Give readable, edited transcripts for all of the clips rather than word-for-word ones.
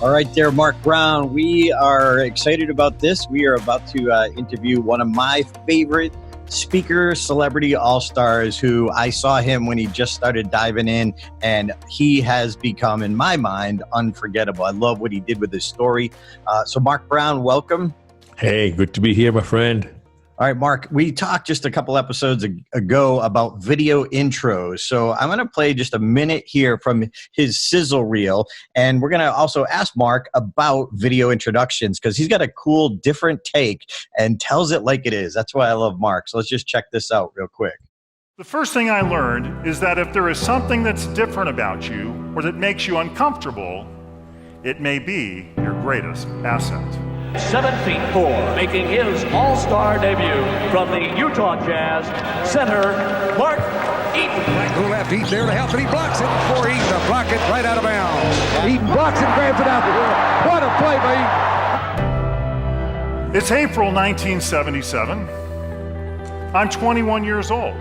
All right there, Mark Brown. We are excited about this. We are about to interview one of my favorite speaker celebrity all-stars who I saw him when he just started diving in, and he has become, in my mind, unforgettable. I love what he did with his story. So Mark Brown, welcome. Hey, good to be here, my friend. All right, Mark, we talked just a couple episodes ago about video intros. So I'm going to play just a minute here from his sizzle reel. And we're going to also ask Mark about video introductions because he's got a cool, different take and tells it like it is. That's why I love Mark. So let's just check this out real quick. The first thing I learned is that if there is something that's different about you or that makes you uncomfortable, it may be your greatest asset. 7'4", making his all-star debut from the Utah Jazz, center Mark Eaton. Right to left, Eaton there to help, and he blocks it for Eaton to block it right out of bounds. Eaton blocks it, grabs it out the hill. What a play by Eaton. It's April 1977. I'm 21 years old.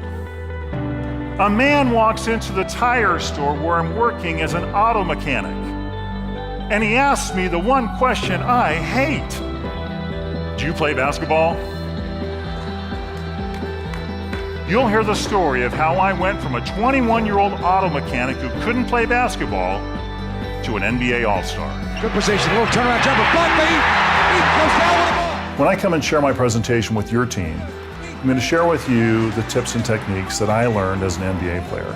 A man walks into the tire store where I'm working as an auto mechanic. And he asks me the one question I hate. Do you play basketball? You'll hear the story of how I went from a 21-year-old auto mechanic who couldn't play basketball to an NBA All-Star. Good position, a little turnaround jumper, blocked by Eaton. Eaton goes down with the ball. When I come and share my presentation with your team, I'm going to share with you the tips and techniques that I learned as an NBA player.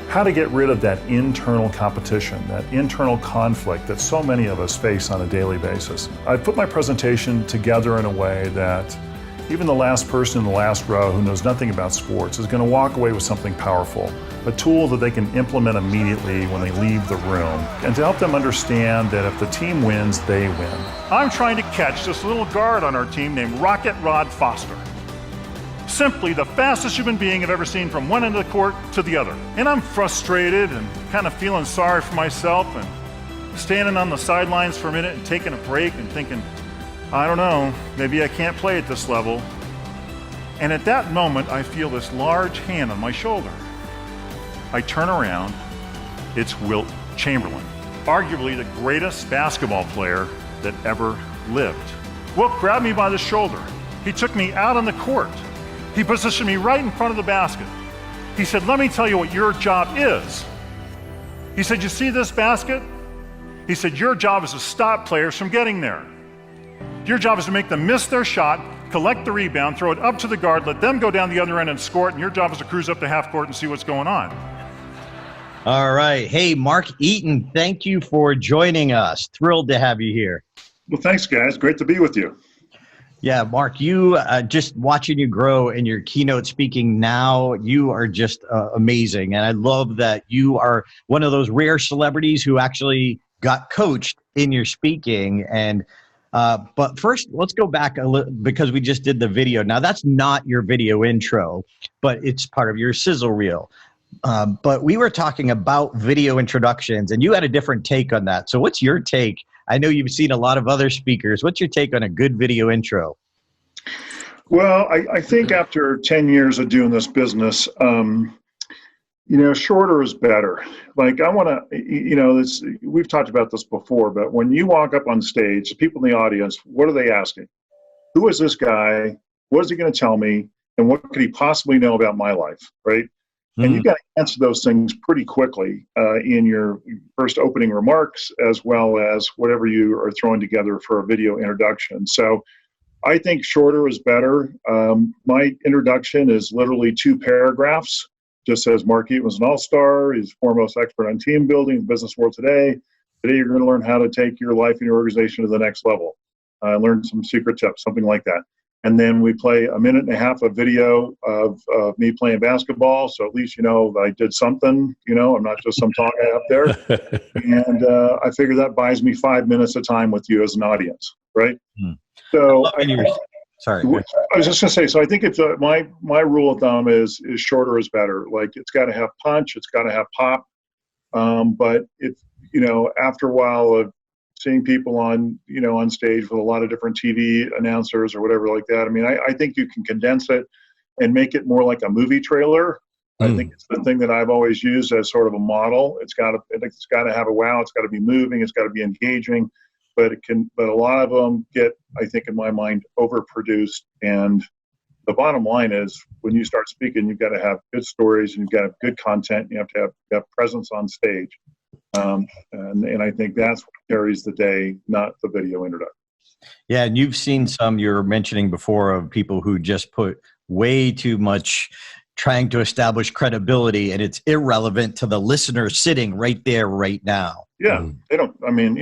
How to get rid of that internal competition, that internal conflict that so many of us face on a daily basis. I put my presentation together in a way that even the last person in the last row who knows nothing about sports is going to walk away with something powerful, a tool that they can implement immediately when they leave the room, and to help them understand that if the team wins, they win. I'm trying to catch this little guard on our team named Rocket Rod Foster. Simply the fastest human being I've ever seen from one end of the court to the other. And I'm frustrated and kind of feeling sorry for myself and standing on the sidelines for a minute and taking a break and thinking, I don't know, maybe I can't play at this level. And at that moment, I feel this large hand on my shoulder. I turn around, it's Wilt Chamberlain, arguably the greatest basketball player that ever lived. Wilt grabbed me by the shoulder. He took me out on the court. He positioned me right in front of the basket. He said, let me tell you what your job is. He said, you see this basket? He said, your job is to stop players from getting there. Your job is to make them miss their shot, collect the rebound, throw it up to the guard, let them go down the other end and score it, and your job is to cruise up to half court and see what's going on. All right. Hey, Mark Eaton, thank you for joining us. Thrilled to have you here. Well, thanks, guys. Great to be with you. Yeah, Mark, you just watching you grow in your keynote speaking now, you are just amazing. And I love that you are one of those rare celebrities who actually got coached in your speaking. And but first, let's go back a little because we just did the video. Now, that's not your video intro, but it's part of your sizzle reel. But we were talking about video introductions, and you had a different take on that. So what's your take? I know you've seen a lot of other speakers. What's your take on a good video intro? Well, I think after 10 years of doing this business, shorter is better. Like I want to, we've talked about this before, but when you walk up on stage, the people in the audience, what are they asking? Who is this guy? What is he going to tell me? And what could he possibly know about my life, right? And you've got to answer those things pretty quickly in your first opening remarks, as well as whatever you are throwing together for a video introduction. So I think shorter is better. My introduction is literally 2 paragraphs. Just says Mark Eaton was an all-star. He's foremost expert on team building in the business world today. Today you're going to learn how to take your life and your organization to the next level. Learn some secret tips, something like that. And then we play a minute and a half of video of me playing basketball. So at least, I did something, I'm not just some talk guy up there. And I figure that buys me 5 minutes of time with you as an audience, right? So sorry. I was just going to say, so I think it's my rule of thumb is shorter is better. Like it's got to have punch. It's got to have pop. But if, after a while of seeing people on stage with a lot of different TV announcers or whatever like that. I mean, I think you can condense it and make it more like a movie trailer. I think it's the thing that I've always used as sort of a model. It's got to have a wow. It's got to be moving. It's got to be engaging. but a lot of them get, I think, in my mind, overproduced. And the bottom line is, when you start speaking, you've got to have good stories, and you've got to have good content. You have to have presence on stage. And I think that's what carries the day, not the video introduction. Yeah, and you've seen some you're mentioning before of people who just put way too much trying to establish credibility, and it's irrelevant to the listener sitting right there right now. Yeah, they don't. I mean,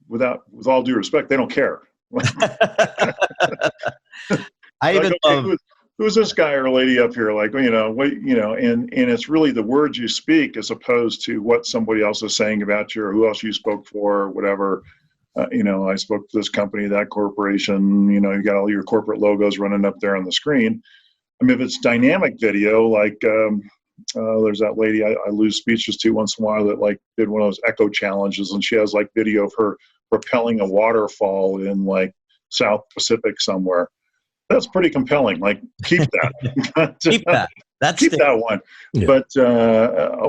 with all due respect, they don't care. I even love. Who's this guy or lady up here? Like, and it's really the words you speak as opposed to what somebody else is saying about you or who else you spoke for or whatever. I spoke to this company, that corporation, you got all your corporate logos running up there on the screen. I mean, if it's dynamic video, like there's that lady I lose speeches to once in a while that like did one of those echo challenges, and she has like video of her propelling a waterfall in like South Pacific somewhere. That's pretty compelling. Like, keep that. Keep that. Keep that one. Yeah.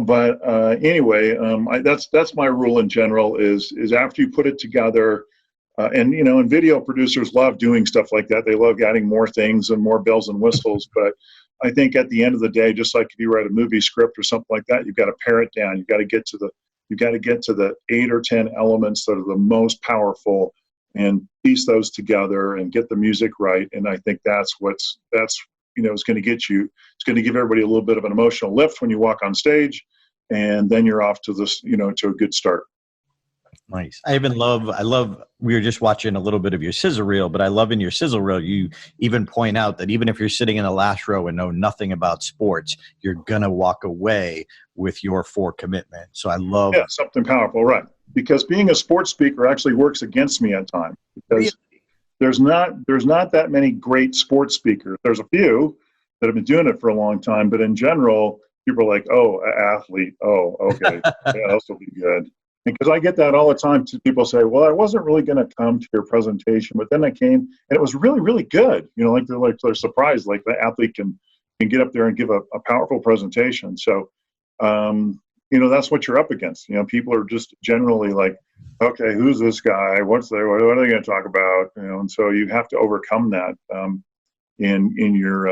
But anyway, that's my rule in general. Is after you put it together, and video producers love doing stuff like that. They love adding more things and more bells and whistles. But I think at the end of the day, just like if you write a movie script or something like that, you've got to pare it down. You've got to get to the 8 or 10 elements that are the most powerful, and piece those together and get the music right. And I think that's is going to get you. It's going to give everybody a little bit of an emotional lift when you walk on stage, and then you're off to this, to a good start. Nice. I love, we were just watching a little bit of your sizzle reel, but I love in your sizzle reel, you even point out that even if you're sitting in the last row and know nothing about sports, you're going to walk away with your 4 commitment. So I love. Yeah, something powerful, right? Because being a sports speaker actually works against me at times, because there's not that many great sports speakers. There's a few that have been doing it for a long time, but in general, people are like, oh, athlete. Oh, okay. Yeah, this will be good. Because I get that all the time. People say, well, I wasn't really going to come to your presentation, but then I came and it was really, really good. They're surprised, like the athlete can get up there and give a powerful presentation. So, that's what you're up against. People are just generally like, okay, who's this guy? What are they going to talk about? And so you have to overcome that in your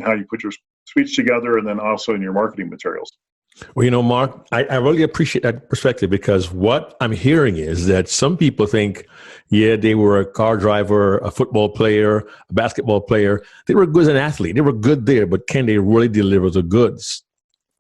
how you put your speech together, and then also in your marketing materials. Well, Mark, I really appreciate that perspective, because what I'm hearing is that some people think, they were a car driver, a football player, a basketball player. They were good as an athlete. They were good there, but can they really deliver the goods?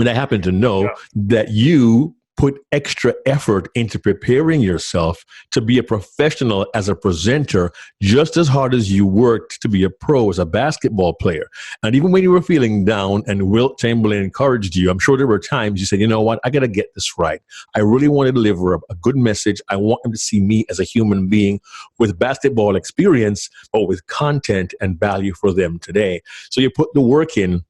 And I happen to know that you put extra effort into preparing yourself to be a professional as a presenter, just as hard as you worked to be a pro as a basketball player. And even when you were feeling down and Wilt Chamberlain encouraged you, I'm sure there were times you said, you know what, I got to get this right. I really want to deliver a good message. I want them to see me as a human being with basketball experience, but with content and value for them today. So you put the work in.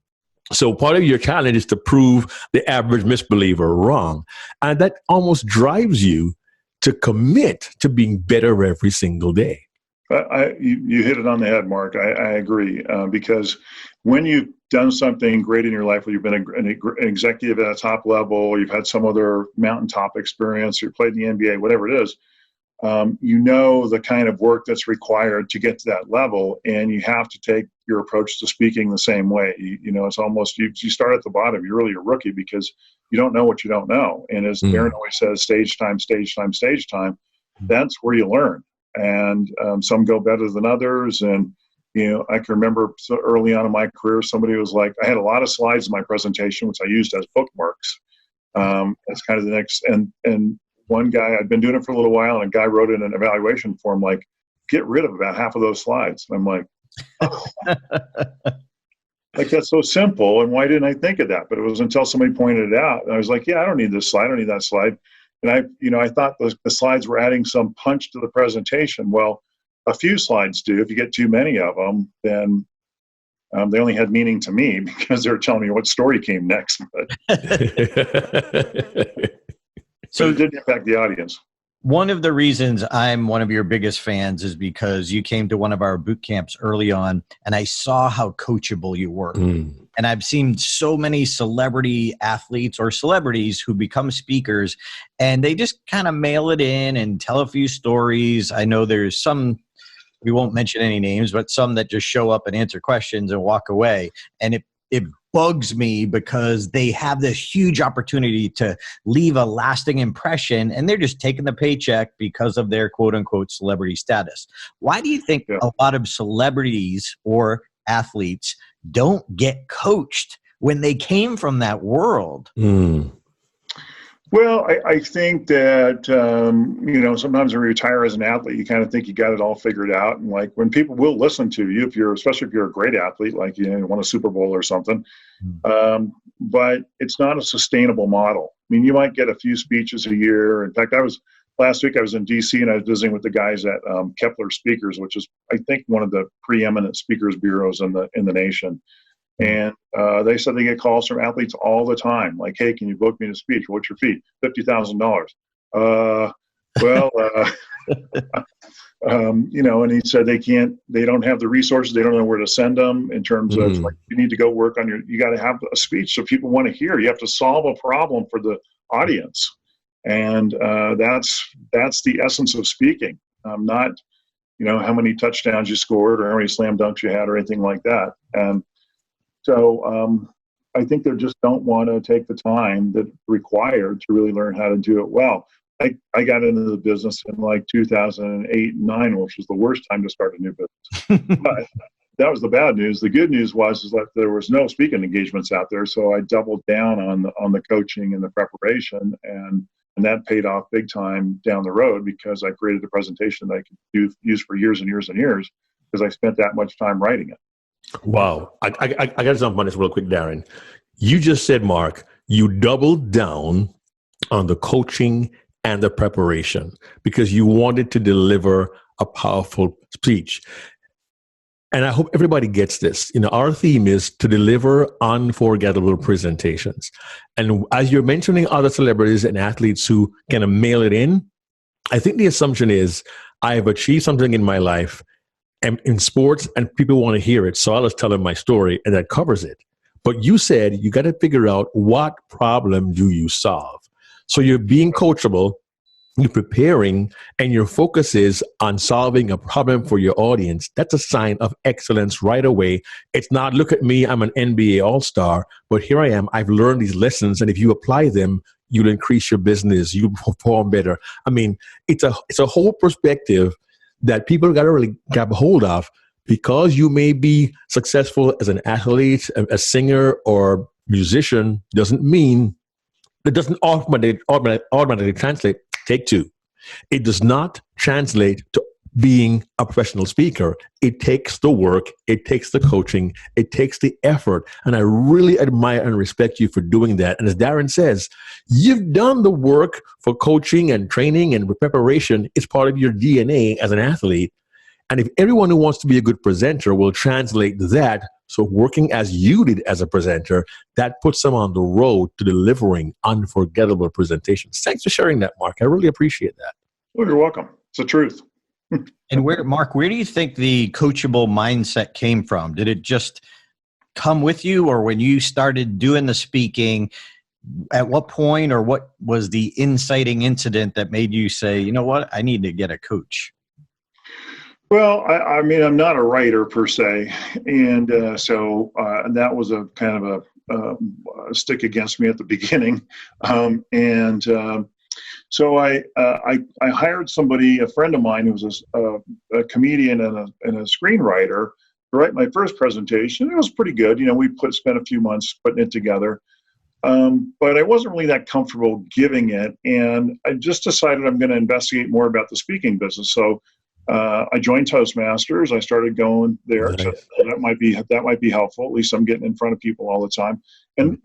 So part of your challenge is to prove the average misbeliever wrong. And that almost drives you to commit to being better every single day. You hit it on the head, Mark. I agree. Because when you've done something great in your life, where you've been an executive at a top level, or you've had some other mountaintop experience, or you played in the NBA, whatever it is, the kind of work that's required to get to that level, and you have to take your approach to speaking the same way. It's almost, you start at the bottom. You're really a rookie because you don't know what you don't know. And as Darren always says, stage time, stage time, stage time. That's where you learn. And some go better than others. And, I can remember so early on in my career, somebody was like, I had a lot of slides in my presentation, which I used as bookmarks. That's kind of the next, and one guy, I'd been doing it for a little while, and a guy wrote in an evaluation form, like, get rid of about half of those slides. And I'm like, oh. Like, that's so simple. And why didn't I think of that? But it was until somebody pointed it out. And I was like, yeah, I don't need this slide. I don't need that slide. And I thought the slides were adding some punch to the presentation. Well, a few slides do. If you get too many of them, then they only had meaning to me because they were telling me what story came next. But so it didn't impact the audience. One of the reasons I'm one of your biggest fans is because you came to one of our boot camps early on, and I saw how coachable you were. And I've seen so many celebrity athletes or celebrities who become speakers, and they just kind of mail it in and tell a few stories. I know there's some, we won't mention any names, but some that just show up and answer questions and walk away. And it bugs me because they have this huge opportunity to leave a lasting impression, and they're just taking the paycheck because of their quote unquote celebrity status. Why do you think a lot of celebrities or athletes don't get coached when they came from that world? Well, I think that, sometimes when you retire as an athlete, you kind of think you got it all figured out. And like when people will listen to you, especially if you're a great athlete, like you won a Super Bowl or something, but it's not a sustainable model. I mean, you might get a few speeches a year. In fact, last week I was in DC and I was visiting with the guys at Kepler Speakers, which is, I think, one of the preeminent speakers bureaus in the nation. And they said they get calls from athletes all the time, like, "Hey, can you book me a speech? What's your fee?" $50,000. And he said they don't have the resources, they don't know where to send them in terms of like, you need to go work on you got to have a speech so people want to hear. You have to solve a problem for the audience, and that's the essence of speaking. Not, how many touchdowns you scored or how many slam dunks you had or anything like that. And so I think they just don't want to take the time that's required to really learn how to do it well. I got into the business in like 2008 and 9, which was the worst time to start a new business. But that was the bad news. The good news was that there was no speaking engagements out there, so I doubled down on the coaching and the preparation, and that paid off big time down the road because I created a presentation that I could use for years and years and years because I spent that much time writing it. Wow. I got to jump on this real quick, Darren. You just said, Mark, you doubled down on the coaching and the preparation because you wanted to deliver a powerful speech. And I hope everybody gets this. Our theme is to deliver unforgettable presentations. And as you're mentioning other celebrities and athletes who kind of mail it in, I think the assumption is I have achieved something in my life and in sports, and people want to hear it. So I'll just tell them my story, and that covers it. But you said you got to figure out what problem do you solve. So you're being coachable, you're preparing, and your focus is on solving a problem for your audience. That's a sign of excellence right away. It's not, look at me, I'm an NBA all-star, but here I am. I've learned these lessons, and if you apply them, you'll increase your business, you'll perform better. I mean, it's a whole perspective that people got to really grab hold of, because you may be successful as an athlete, a singer, or musician, doesn't mean it doesn't automatically translate. Take two. It does not translate to being a professional speaker. It takes the work, it takes the coaching, it takes the effort. And I really admire and respect you for doing that. And as Darren says, you've done the work for coaching and training and preparation. It's part of your DNA as an athlete. And if everyone who wants to be a good presenter will translate that, so working as you did as a presenter, that puts them on the road to delivering unforgettable presentations. Thanks for sharing that, Mark. I really appreciate that. Well, you're welcome. It's the truth. And Mark, where do you think the coachable mindset came from? Did it just come with you, or when you started doing the speaking, at what point, or what was the inciting incident that made you say, you know what, I need to get a coach? Well, I mean, I'm not a writer per se, and so that was a kind of a stick against me at the beginning, so I hired somebody, a friend of mine who was a comedian and a screenwriter, to write my first presentation. It was pretty good. We spent a few months putting it together, but I wasn't really that comfortable giving it, and I just decided I'm going to investigate more about the speaking business. So I joined Toastmasters. I started going there. Nice. So that might be helpful. At least I'm getting in front of people all the time. And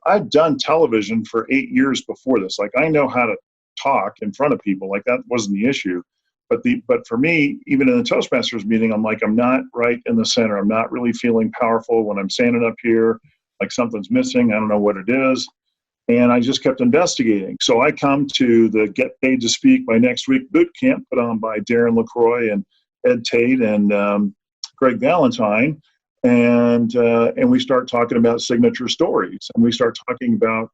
I've done television for 8 years before this. Like, I know how to talk in front of people. Like, that wasn't the issue. But for me, even in the Toastmasters meeting, I'm like, I'm not right in the center. I'm not really feeling powerful when I'm standing up here. Like, something's missing. I don't know what it is. And I just kept investigating. So I come to the Get Paid to Speak by Next Week boot camp put on by Darren LaCroix and Ed Tate and Greg Valentine. And we start talking about signature stories, and we start talking about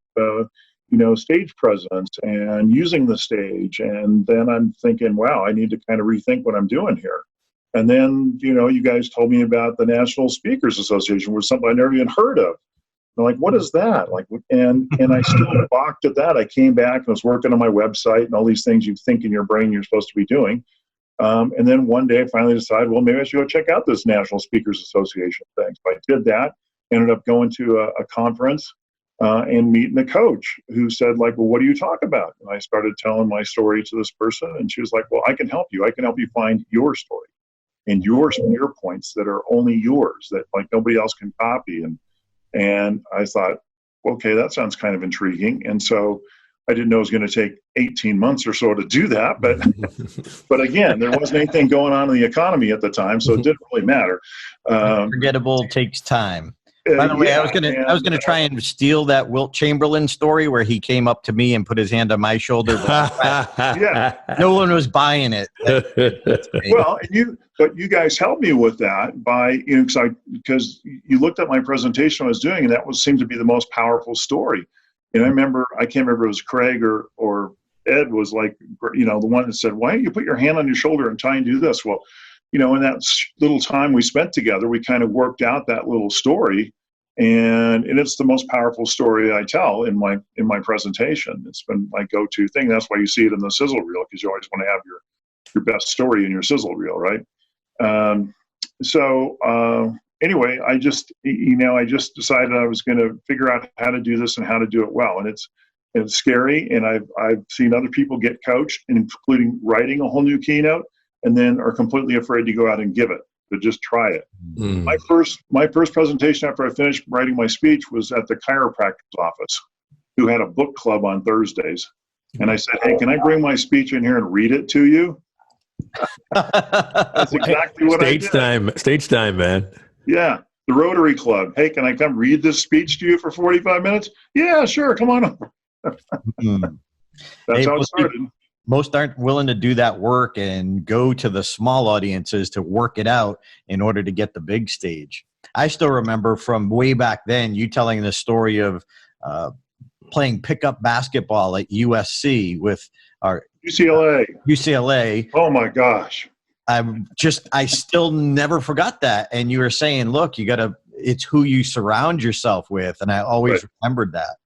stage presence and using the stage. And then I'm thinking, wow, I need to kind of rethink what I'm doing here. And then you guys told me about the National Speakers Association, which was something I never even heard of. I'm like, what is that? Like, and I still balked at that. I came back and was working on my website and all these things you think in your brain you're supposed to be doing. And then one day I finally decided, well, maybe I should go check out this National Speakers Association thing. So I did that, ended up going to a conference and meeting a coach who said, like, well, what do you talk about? And I started telling my story to this person, and she was like, well, I can help you. I can help you find your story and your points that are only yours, that like nobody else can copy. And I thought, okay, that sounds kind of intriguing. And so I didn't know it was going to take 18 months or so to do that. But again, there wasn't anything going on in the economy at the time, so it didn't really matter. Unforgettable takes time. By the way, I was gonna try and steal that Wilt Chamberlain story where he came up to me and put his hand on my shoulder. Yeah, no one was buying it. Well, but you guys helped me with that by because you looked at my presentation I was doing, and that seemed to be the most powerful story. And I can't remember if it was Craig or Ed was like, the one that said, why don't you put your hand on your shoulder and try and do this? Well, in that little time we spent together, we kind of worked out that little story, and it's the most powerful story I tell in my presentation. It's been my go-to thing. That's why you see it in the sizzle reel, because you always want to have your best story in your sizzle reel, right? Anyway, I just decided I was going to figure out how to do this and how to do it well. And it's scary. And I've seen other people get coached, including writing a whole new keynote, and then are completely afraid to go out and give it, but just try it. Mm. My first presentation after I finished writing my speech was at the chiropractor's office, who had a book club on Thursdays. And I said, hey, can I bring my speech in here and read it to you? That's exactly what I did. Stage time, man. Yeah, the Rotary Club. Hey, can I come read this speech to you for 45 minutes? Yeah, sure, come on over. That's how it started. Most aren't willing to do that work and go to the small audiences to work it out in order to get the big stage. I still remember from way back then, you telling the story of playing pickup basketball at USC with our UCLA. Oh my gosh. I still never forgot that. And you were saying, look, it's who you surround yourself with. And I always remembered that.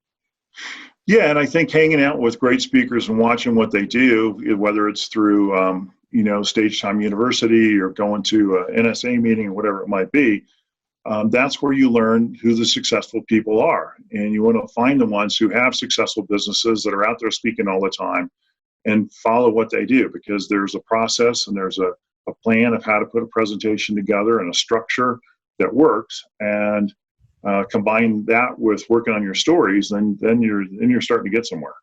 Yeah. And I think hanging out with great speakers and watching what they do, whether it's through, Stage Time University or going to an NSA meeting or whatever it might be, that's where you learn who the successful people are. And you want to find the ones who have successful businesses that are out there speaking all the time and follow what they do, because there's a process and there's a plan of how to put a presentation together and a structure that works, and combine that with working on your stories, then you're starting to get somewhere.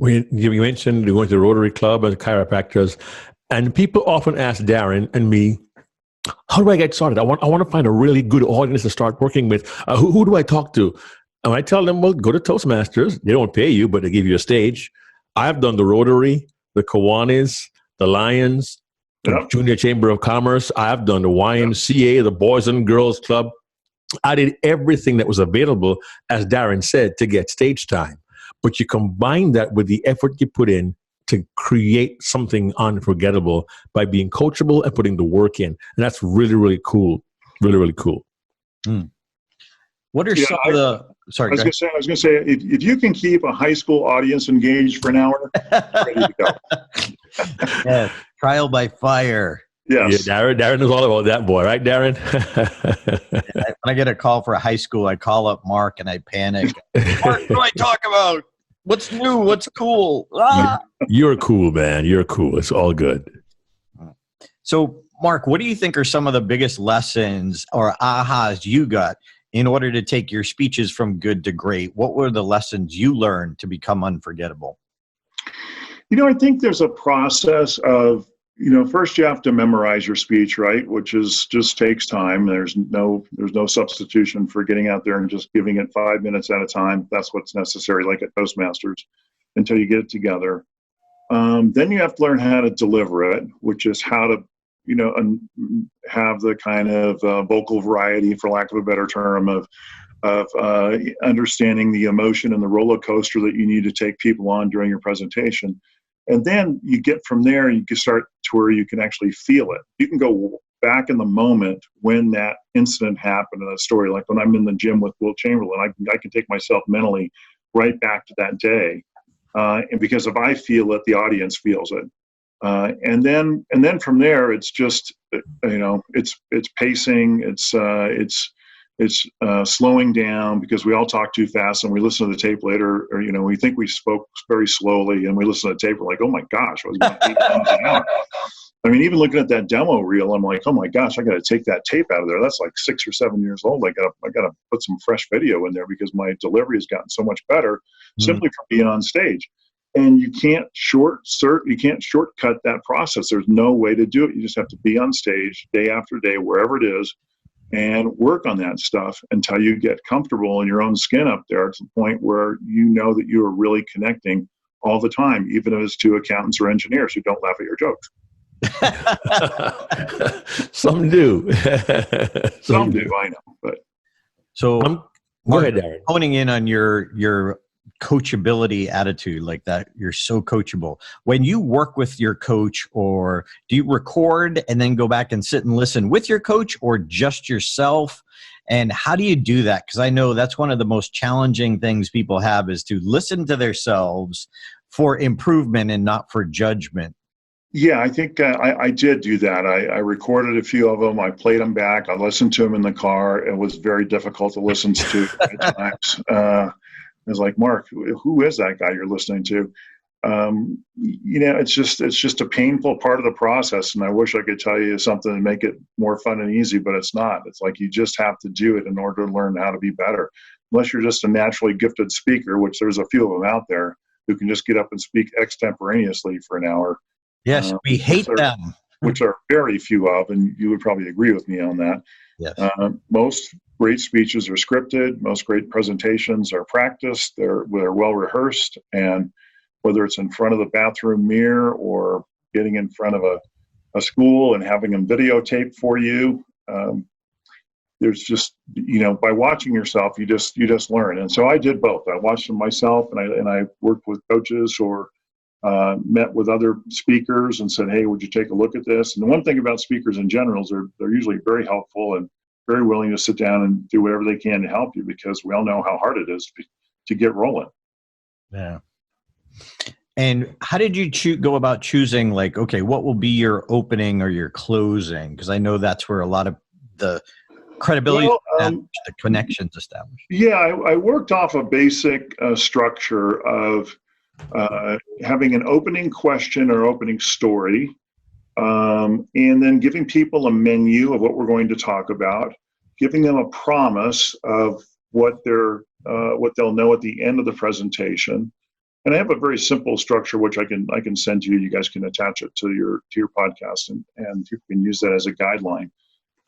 You mentioned going to the Rotary Club and chiropractors, and people often ask Darren and me, how do I get started? I want to find a really good audience to start working with. Who do I talk to? And I tell them, well, go to Toastmasters. They don't pay you, but they give you a stage. I've done the Rotary, the Kiwanis, the Lions, the Junior Chamber of Commerce. I've done the YMCA, the Boys and Girls Club. I did everything that was available, as Darren said, to get stage time. But you combine that with the effort you put in to create something unforgettable by being coachable and putting the work in. And that's really, really cool. Really, really cool. Mm. What are some of the... Sorry, I was going to say, if you can keep a high school audience engaged for an hour, ready to go. Yeah, trial by fire. Yes. Yeah, Darren knows all about that, boy, right, Darren? When I get a call for a high school, I call up Mark and I panic. Mark, what do I talk about? What's new? What's cool? Ah! You're cool, man. You're cool. It's all good. So, Mark, what do you think are some of the biggest lessons or ahas you got in order to take your speeches from good to great? What were the lessons you learned to become unforgettable? I think there's a process of first you have to memorize your speech, right? Which is just takes time. There's no substitution for getting out there and just giving it 5 minutes at a time. That's what's necessary, like at Toastmasters, until you get it together. Then you have to learn how to deliver it, which is how to, have the kind of vocal variety, for lack of a better term, of understanding the emotion and the roller coaster that you need to take people on during your presentation. And then you get from there, you can start to where you can actually feel it. You can go back in the moment when that incident happened in a story. Like when I'm in the gym with Will Chamberlain, I can take myself mentally right back to that day. And because if I feel it, the audience feels it. And then from there, it's just, it's pacing, it's slowing down, because we all talk too fast and we listen to the tape later, or, we think we spoke very slowly and we listen to the tape, we're like, oh my gosh, I was going 8 miles an hour. I mean, even looking at that demo reel, I'm like, oh my gosh, I got to take that tape out of there. That's like 6 or 7 years old. I got to put some fresh video in there because my delivery has gotten so much better simply from being on stage. And you can't shortcut that process. There's no way to do it. You just have to be on stage day after day, wherever it is, and work on that stuff until you get comfortable in your own skin up there to the point where you know that you are really connecting all the time, even if it's to accountants or engineers who don't laugh at your jokes. Some do. Some do, I know. But so, go ahead, Darren. Honing in on your coachability attitude, like that, you're so coachable. When you work with your coach, or do you record and then go back and sit and listen with your coach, or just yourself? And how do you do that? Because I know that's one of the most challenging things people have, is to listen to themselves for improvement and not for judgment. Yeah, I think I did do that. I recorded a few of them. I played them back. I listened to them in the car. It was very difficult to listen to at times. I was like, Mark, who is that guy you're listening to? It's just a painful part of the process. And I wish I could tell you something to make it more fun and easy, but it's not. It's like you just have to do it in order to learn how to be better. Unless you're just a naturally gifted speaker, which there's a few of them out there who can just get up and speak extemporaneously for an hour. Yes, we hate them. Which are very few of, and you would probably agree with me on that. Yes. Most great speeches are scripted. Most great presentations are practiced. They're well rehearsed, and whether it's in front of the bathroom mirror or getting in front of a school and having them videotape for you, there's just, by watching yourself, you just learn. And so I did both. I watched them myself, and I worked with coaches or met with other speakers and said, hey, would you take a look at this? And the one thing about speakers in general is they're usually very helpful and very willing to sit down and do whatever they can to help you, because we all know how hard it is to get rolling. Yeah. And how did you go about choosing, like, okay, what will be your opening or your closing? Because I know that's where a lot of the credibility, the connections established. Yeah, I worked off a basic structure of having an opening question or opening story, and then giving people a menu of what we're going to talk about, giving them a promise of what they'll know at the end of the presentation. And I have a very simple structure which I can send to you. You guys can attach it to your podcast, and you can use that as a guideline.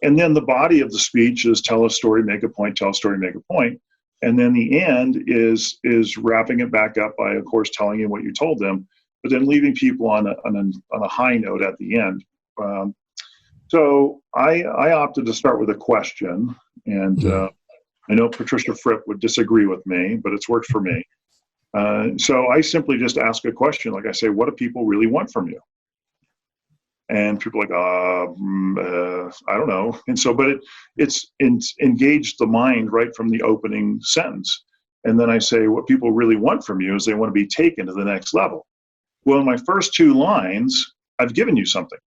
And then the body of the speech is tell a story, make a point, tell a story, make a point. And then the end is wrapping it back up by, of course, telling you what you told them, but then leaving people on a high note at the end. So I opted to start with a question, and I know Patricia Fripp would disagree with me, but it's worked for me. So I simply just ask a question, like I say, what do people really want from you? And people are like, I don't know. And so, but it's engaged the mind right from the opening sentence. And then I say, what people really want from you is they want to be taken to the next level. Well, in my first 2 lines, I've given you something.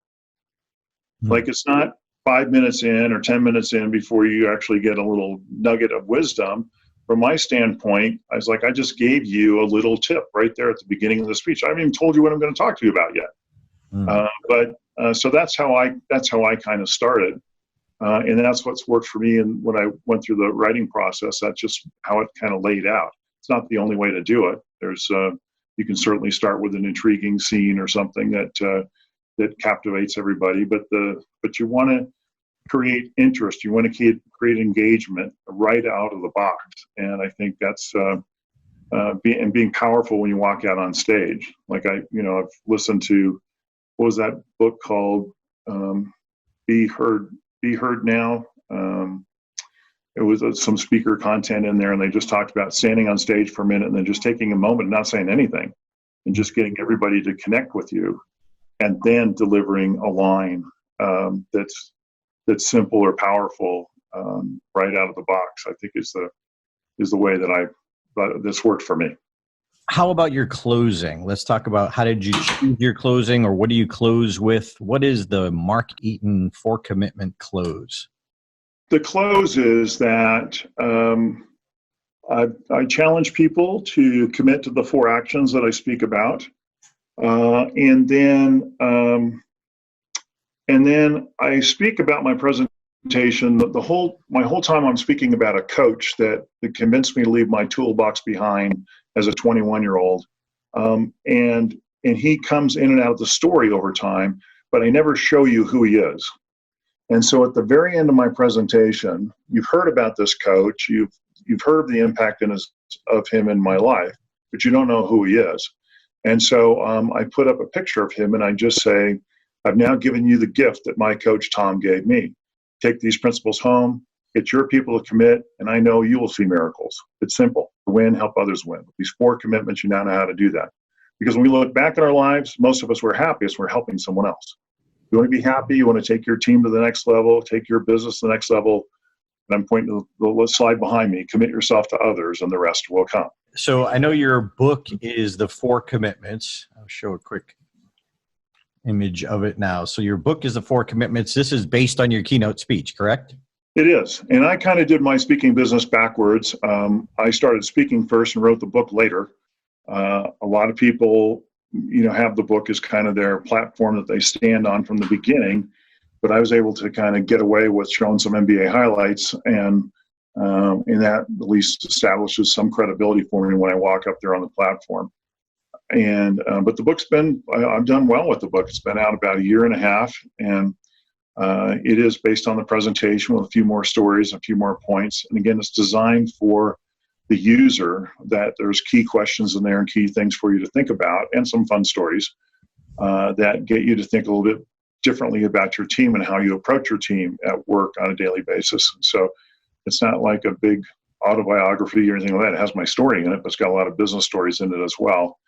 Like, it's not 5 minutes in or 10 minutes in before you actually get a little nugget of wisdom. From my standpoint, I was like, I just gave you a little tip right there at the beginning of the speech. I haven't even told you what I'm going to talk to you about yet. So that's how I kind of started, and that's what's worked for me. And when I went through the writing process, that's just how it kind of laid out. It's not the only way to do it. There's you can certainly start with an intriguing scene or something that that captivates everybody, but you want to create interest. You want to create engagement right out of the box. And I think that's being powerful when you walk out on stage. Like I've listened to, what was that book called? Be Heard Now. It was some speaker content in there, and they just talked about standing on stage for a minute and then just taking a moment, not saying anything, and just getting everybody to connect with you, and then delivering a line that's simple or powerful right out of the box. I think is the way that this worked for me. How about your closing? Let's talk about, how did you choose your closing, or what do you close with? What is the Mark Eaton 4 commitment close? The close is that I challenge people to commit to the 4 actions that I speak about, and then I speak about my presentation. My whole time I'm speaking about a coach that convinced me to leave my toolbox behind as a 21-year-old, and he comes in and out of the story over time, but I never show you who he is. And so at the very end of my presentation, you've heard about this coach, you've heard of the impact of him in my life, but you don't know who he is. And so I put up a picture of him, and I just say, I've now given you the gift that my coach Tom gave me. Take these principles home, get your people to commit, and I know you will see miracles. It's simple. Win, help others win. These 4 commitments, you now know how to do that. Because when we look back at our lives, most of us, we're happiest we're helping someone else. You want to be happy, you want to take your team to the next level, take your business to the next level, and I'm pointing to the slide behind me, commit yourself to others, and the rest will come. So I know your book is the 4 commitments. I'll show a quick image of it now. So your book is the 4 commitments. This is based on your keynote speech, correct? It is. And I kind of did my speaking business backwards. I started speaking first and wrote the book later. A lot of people, have the book as kind of their platform that they stand on from the beginning, but I was able to kind of get away with showing some MBA highlights, and that at least establishes some credibility for me when I walk up there on the platform. And but the book's I've done well with the book. It's been out about a year and a half, and it is based on the presentation with a few more stories, a few more points. And again, it's designed for the user, that there's key questions in there and key things for you to think about, and some fun stories that get you to think a little bit differently about your team and how you approach your team at work on a daily basis. So it's not like a big autobiography or anything like that. It has my story in it, but it's got a lot of business stories in it as well.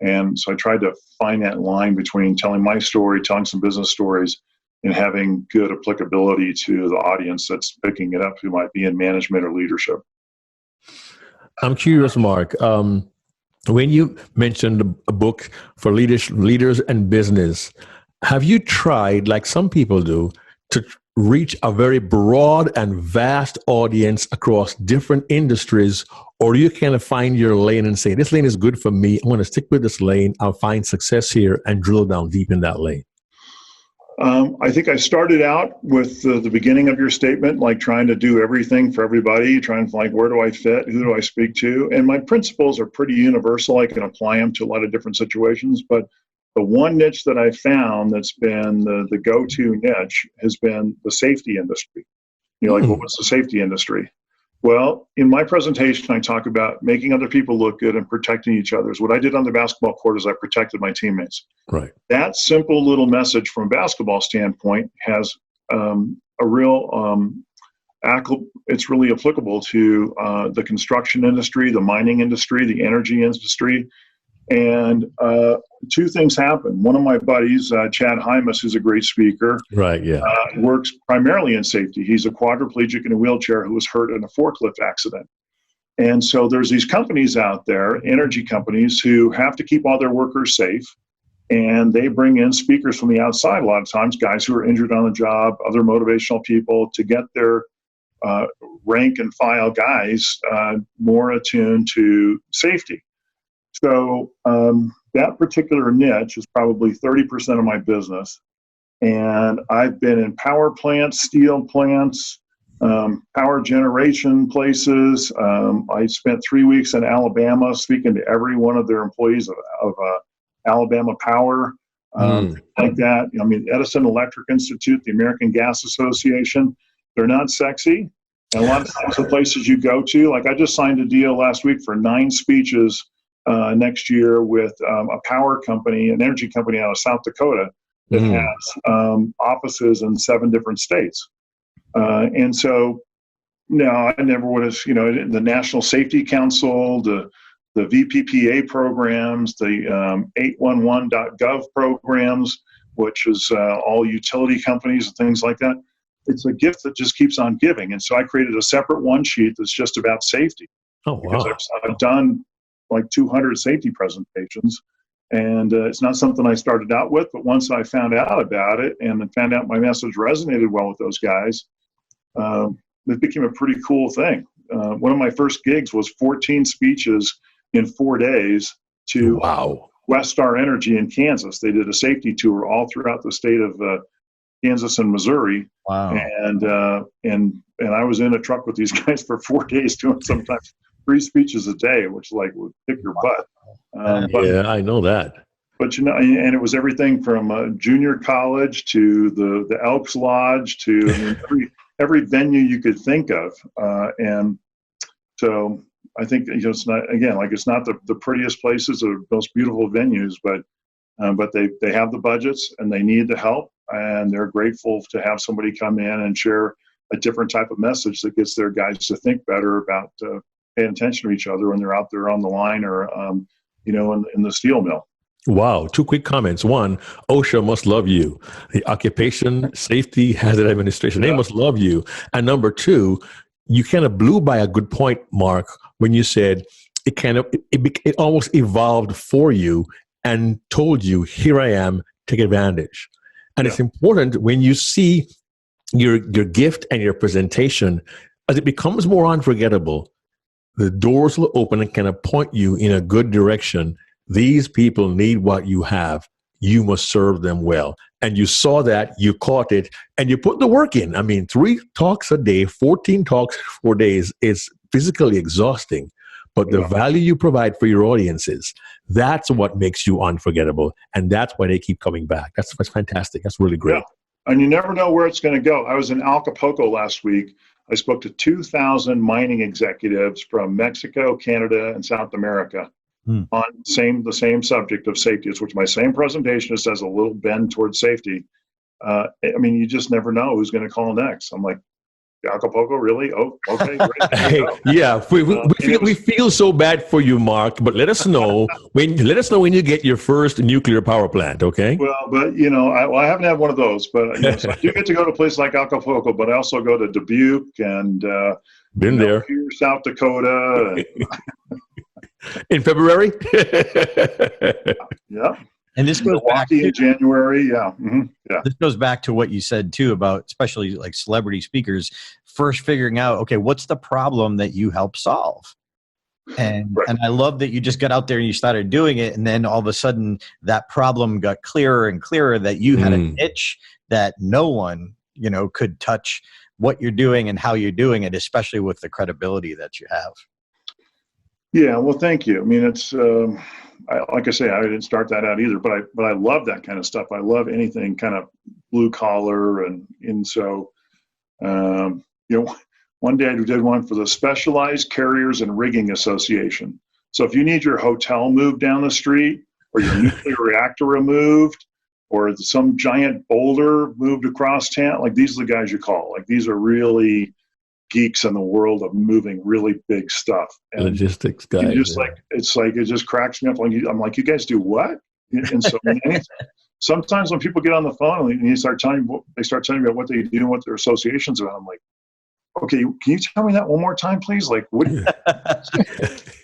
And so I tried to find that line between telling my story, telling some business stories, and having good applicability to the audience that's picking it up, who might be in management or leadership. I'm curious, Mark, when you mentioned a book for leaders and business, have you tried, like some people do, to reach a very broad and vast audience across different industries, or do you kind of find your lane and say, this lane is good for me, I'm going to stick with this lane, I'll find success here, and drill down deep in that lane? I think I started out with the beginning of your statement, like trying to do everything for everybody, trying to where do I fit, who do I speak to? And my principles are pretty universal. I can apply them to a lot of different situations, but the one niche that I found that's been the go-to niche has been the safety industry. What was the safety industry? Well, in my presentation, I talk about making other people look good and protecting each other. What I did on the basketball court is I protected my teammates. Right. That simple little message from a basketball standpoint has a real, it's really applicable to the construction industry, the mining industry, the energy industry. And 2 things happen. One of my buddies, Chad Hymas, who's a great speaker, right? Yeah, works primarily in safety. He's a quadriplegic in a wheelchair who was hurt in a forklift accident. And so there's these companies out there, energy companies, who have to keep all their workers safe. And they bring in speakers from the outside, a lot of times, guys who are injured on the job, other motivational people, to get their rank and file guys more attuned to safety. So that particular niche is probably 30% of my business. And I've been in power plants, steel plants, power generation places. I spent 3 weeks in Alabama speaking to every one of their employees of Alabama Power. like that. I mean, Edison Electric Institute, the American Gas Association, they're not sexy. And a lot of times the places you go to, like I just signed a deal last week for 9 speeches next year with a power company, an energy company out of South Dakota that has offices in 7 different states. And so, no, I never would have, the National Safety Council, the VPPA programs, the 811.gov programs, which is all utility companies and things like that. It's a gift that just keeps on giving. And so I created a separate one sheet that's just about safety. Oh, wow. Because I've done like 200 safety presentations. And it's not something I started out with, but once I found out about it and found out my message resonated well with those guys, it became a pretty cool thing. One of my first gigs was 14 speeches in 4 days to Westar Energy in Kansas. They did a safety tour all throughout the state of Kansas and Missouri. Wow. And I was in a truck with these guys for 4 days doing sometimes 3 speeches a day, which would kick your butt. Yeah, I know that. But and it was everything from junior college to the Elks Lodge to every venue you could think of. And so I think it's not the prettiest places or most beautiful venues, but they have the budgets and they need the help, and they're grateful to have somebody come in and share a different type of message that gets their guys to think better about paying attention to each other when they're out there on the line or in the steel mill. Wow. 2 quick comments. One, OSHA must love you. The Occupation Safety Hazard Administration, they must love you. And number 2, you kind of blew by a good point, Mark, when you said it almost evolved for you and told you, here I am, take advantage. And it's important when you see your gift and your presentation, as it becomes more unforgettable, the doors will open and kind of point you in a good direction. These people need what you have. You must serve them well. And you saw that, you caught it, and you put the work in. I mean, 3 talks a day, 14 talks 4 days is physically exhausting. But the value you provide for your audiences, that's what makes you unforgettable. And that's why they keep coming back. That's fantastic. That's really great. Yeah. And you never know where it's going to go. I was in Acapulco last week. I spoke to 2,000 mining executives from Mexico, Canada, and South America on the same subject of safety, which my same presentation just has a little bend towards safety. I mean, you just never know who's going to call next. I'm like, Acapulco, really? Oh, okay, great. Hey, yeah, we feel so bad for you, Mark. But let us know when you get your first nuclear power plant. Okay. Well, but I haven't had one of those, but so I do get to go to a place like Acapulco, but I also go to Dubuque and been there, South Dakota. In February. Yeah. And this goes back to January. Yeah. Mm-hmm. Yeah. This goes back to what you said too about especially like celebrity speakers first figuring out, okay, what's the problem that you help solve? And I love that you just got out there and you started doing it. And then all of a sudden that problem got clearer and clearer that you had a niche that no one, could touch what you're doing and how you're doing it, especially with the credibility that you have. Yeah. Well, thank you. I mean, it's, like I say, I didn't start that out either, but I love that kind of stuff. I love anything kind of blue collar. And so, one day I did one for the Specialized Carriers and Rigging Association. So if you need your hotel moved down the street or your nuclear reactor removed or some giant boulder moved across town, like these are the guys you call. Like these are really geeks in the world of moving really big stuff. And logistics guys. It just cracks me up. I'm like, you guys do what? And so sometimes when people get on the phone and they start telling me about what they do and what their associations are, I'm like, okay, can you tell me that one more time, please? Like, what?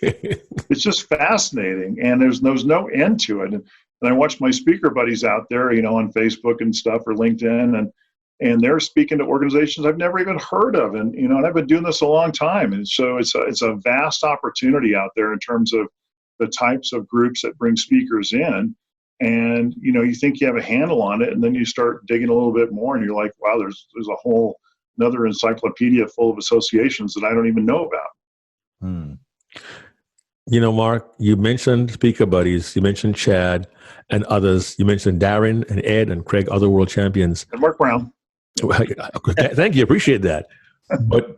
It's just fascinating, and there's no end to it. And I watch my speaker buddies out there, on Facebook and stuff or LinkedIn, and they're speaking to organizations I've never even heard of. And, and I've been doing this a long time. And so it's a vast opportunity out there in terms of the types of groups that bring speakers in. And, you think you have a handle on it, and then you start digging a little bit more and you're like, wow, there's another encyclopedia full of associations that I don't even know about. You know, Mark, you mentioned speaker buddies, you mentioned Chad and others, you mentioned Darren and Ed and Craig, other world champions. And Mark Brown. Thank you, appreciate that. But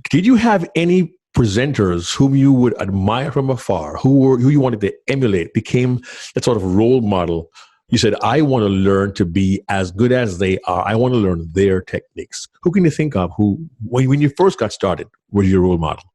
did you have any presenters whom you would admire from afar, who you wanted to emulate, became that sort of role model? You said, I want to learn to be as good as they are. I want to learn their techniques. Who can you think of who, when you first got started, was your role model?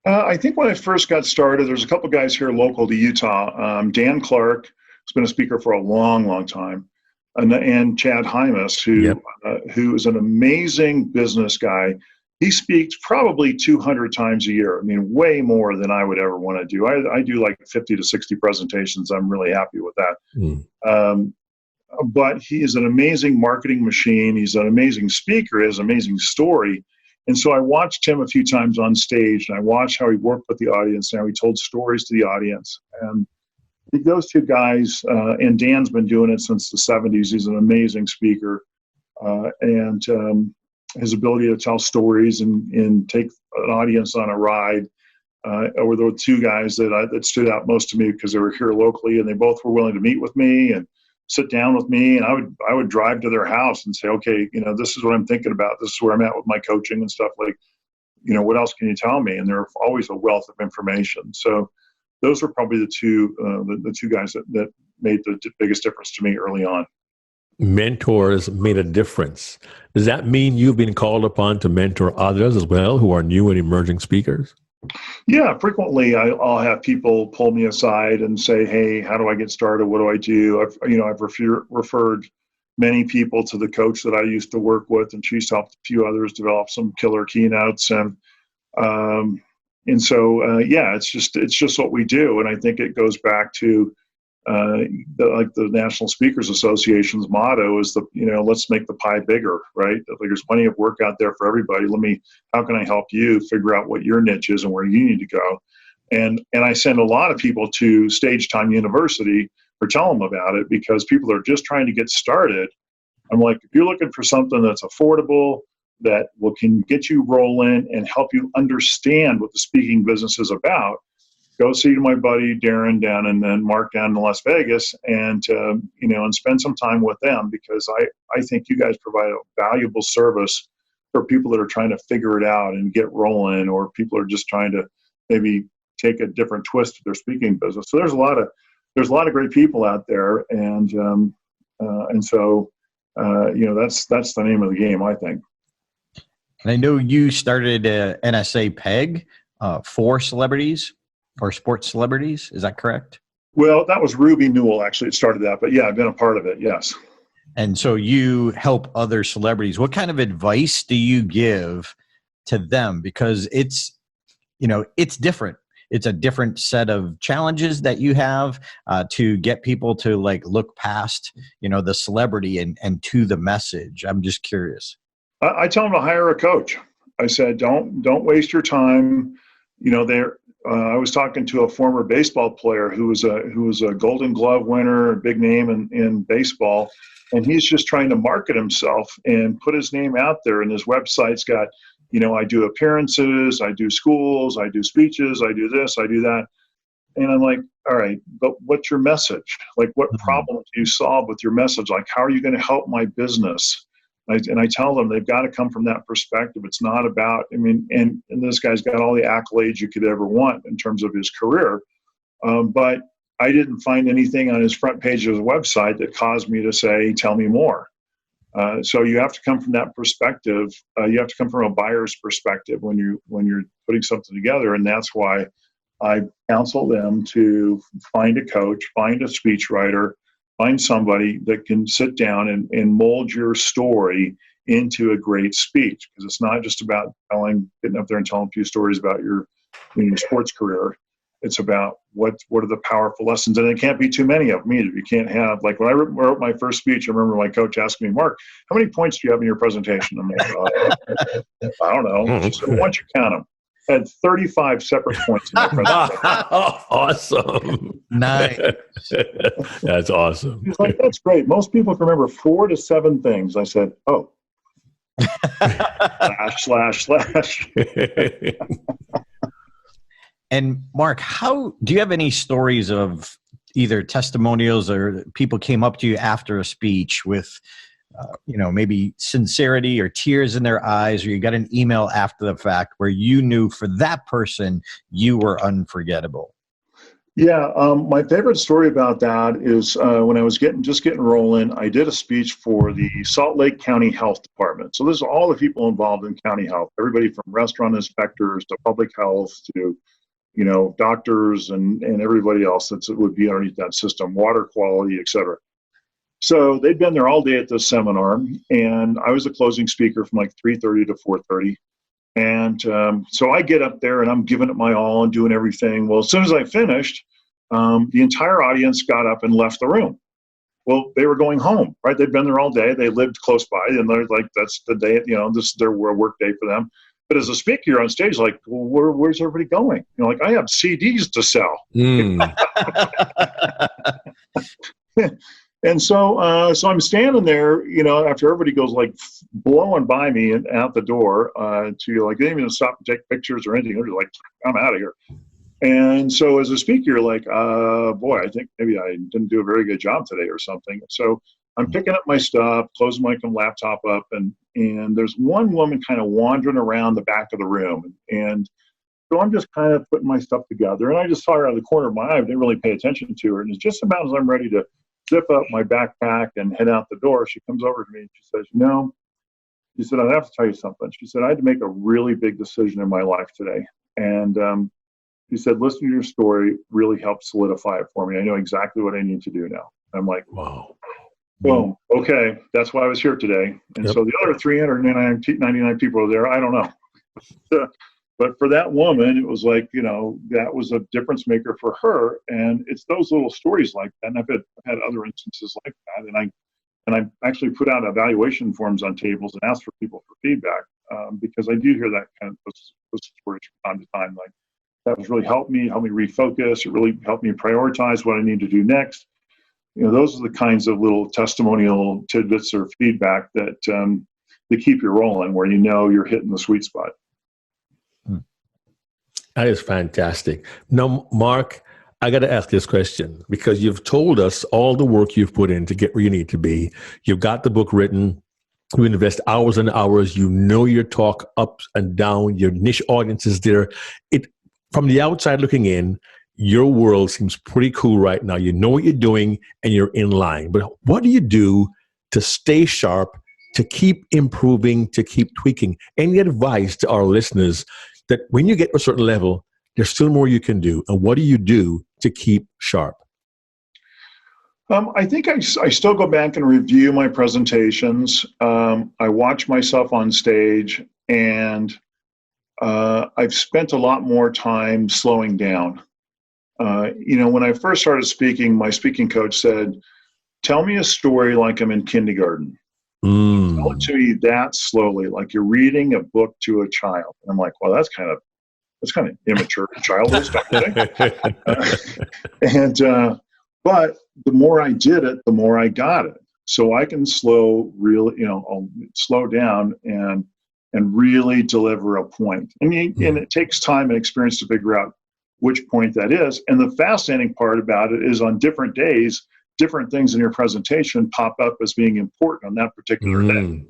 I think when I first got started, there's a couple guys here local to Utah. Dan Clark, who's been a speaker for a long, long time, and Chad Hymas, who is an amazing business guy. He speaks probably 200 times a year. I mean, way more than I would ever want to do. I do like 50 to 60 presentations. I'm really happy with that. But he is an amazing marketing machine. He's an amazing speaker. He has an amazing story. And so I watched him a few times on stage, and I watched how he worked with the audience, and how he told stories to the audience. And I think those two guys, and Dan's been doing it since the 70s. He's an amazing speaker. And his ability to tell stories and take an audience on a ride were the two guys that stood out most to me, because they were here locally, and they both were willing to meet with me and sit down with me, and I would drive to their house and say, okay, this is what I'm thinking about. This is where I'm at with my coaching and stuff. Like, what else can you tell me? And they're always a wealth of information. So those were probably the two guys that made the biggest difference to me early on. Mentors made a difference. Does that mean you've been called upon to mentor others as well who are new and emerging speakers? Yeah, frequently I'll have people pull me aside and say, "Hey, how do I get started? What do I do?" I've referred many people to the coach that I used to work with, and she's helped a few others develop some killer keynotes, and so it's just what we do, and I think it goes back to the National Speakers Association's motto is let's make the pie bigger, right? Like, there's plenty of work out there for everybody. How can I help you figure out what your niche is and where you need to go? And I send a lot of people to Stage Time University or tell them about it, because people are just trying to get started. I'm like, if you're looking for something that's affordable, that can get you rolling and help you understand what the speaking business is about, go see my buddy Darren down and then Mark down in Las Vegas, and and spend some time with them, because I think you guys provide a valuable service for people that are trying to figure it out and get rolling, or people are just trying to maybe take a different twist to their speaking business. So there's a lot of great people out there, and so that's the name of the game, I think. And I know you started NSA PEG for celebrities. Or sports celebrities, is that correct? Well, that was Ruby Newell, actually. It started that, but yeah, I've been a part of it, yes. And so you help other celebrities. What kind of advice do you give to them? Because it's different. It's a different set of challenges that you have to get people to look past, the celebrity and to the message. I'm just curious. I tell them to hire a coach. I said, don't waste your time. I was talking to a former baseball player who was a Golden Glove winner, a big name in baseball, and he's just trying to market himself and put his name out there. And his website's got, I do appearances, I do schools, I do speeches, I do this, I do that. And I'm like, all right, but what's your message? Like, what problem do you solve with your message? Like, how are you going to help my business? And I tell them they've got to come from that perspective. It's not about, and this guy's got all the accolades you could ever want in terms of his career. But I didn't find anything on his front page of his website that caused me to say, tell me more. So you have to come from that perspective. You have to come from a buyer's perspective when you're putting something together. And that's why I counsel them to find a coach, find a speechwriter, find somebody that can sit down and mold your story into a great speech, because it's not just about getting up there and telling a few stories about your sports career. It's about what are the powerful lessons, and it can't be too many of them either. You can't have, like, when I wrote my first speech, I remember my coach asking me, "Mark, how many points do you have in your presentation?" I'm like, I don't know. So once you count them, I had 35 separate points in my presentation. Awesome. Nice. That's awesome. He's like, that's great. Most people can remember 4 to 7 things. I said, oh. /// And Mark, how do you have any stories of either testimonials or people came up to you after a speech with, maybe sincerity or tears in their eyes, or you got an email after the fact where you knew for that person you were unforgettable? Yeah, my favorite story about that is when I was just getting rolling, I did a speech for the Salt Lake County Health Department. So this is all the people involved in county health, everybody from restaurant inspectors to public health to, doctors and everybody else that would be underneath that system, water quality, et cetera. So they'd been there all day at this seminar, and I was the closing speaker from like 3:30 to 4:30. And so I get up there and I'm giving it my all and doing everything. Well, as soon as I finished, the entire audience got up and left the room. Well, they were going home, right? They'd been there all day. They lived close by, and they're like, that's the day, this is their work day for them. But as a speaker, you're on stage, like, well, where's everybody going? Like, I have CDs to sell. And so I'm standing there, after everybody goes like blowing by me and out the door to like, they didn't even stop and take pictures or anything. They're just like, I'm out of here. And so as a speaker, you're like, boy, I think maybe I didn't do a very good job today or something. So I'm picking up my stuff, closing my laptop up, and there's one woman kind of wandering around the back of the room. And so I'm just kind of putting my stuff together. And I just saw her out of the corner of my eye. I didn't really pay attention to her. And it's just about as I'm ready to zip up my backpack and head out the door, she comes over to me and she says, she said, I have to tell you something. She said, I had to make a really big decision in my life today. And she said, listening to your story really helped solidify it for me. I know exactly what I need to do now. I'm like, wow. Boom. Okay. That's why I was here today. And so the other 399 people are there. I don't know. But for that woman, it was like, that was a difference maker for her. And it's those little stories like that. And I've had other instances like that. And I actually put out evaluation forms on tables and asked for people for feedback because I do hear that kind of those stories from time to time. Like, that was really helped me refocus. It really helped me prioritize what I need to do next. Those are the kinds of little testimonial tidbits or feedback that keep you rolling, where you're hitting the sweet spot. That is fantastic. Now, Mark, I got to ask this question because you've told us all the work you've put in to get where you need to be. You've got the book written. You invest hours and hours. Your talk up and down. Your niche audience is there. From the outside looking in, your world seems pretty cool right now. You know what you're doing and you're in line. But what do you do to stay sharp, to keep improving, to keep tweaking? Any advice to our listeners that when you get to a certain level, there's still more you can do? And what do you do to keep sharp? I think I still go back and review my presentations. I watch myself on stage, and I've spent a lot more time slowing down. When I first started speaking, my speaking coach said, tell me a story like I'm in kindergarten. Tell it to me that slowly, like you're reading a book to a child. And I'm like, well, that's kind of immature, childish stuff. But the more I did it, the more I got it. So I can I'll slow down and really deliver a point. And it takes time and experience to figure out which point that is. And the fascinating part about it is on different days, different things in your presentation pop up as being important on that particular day,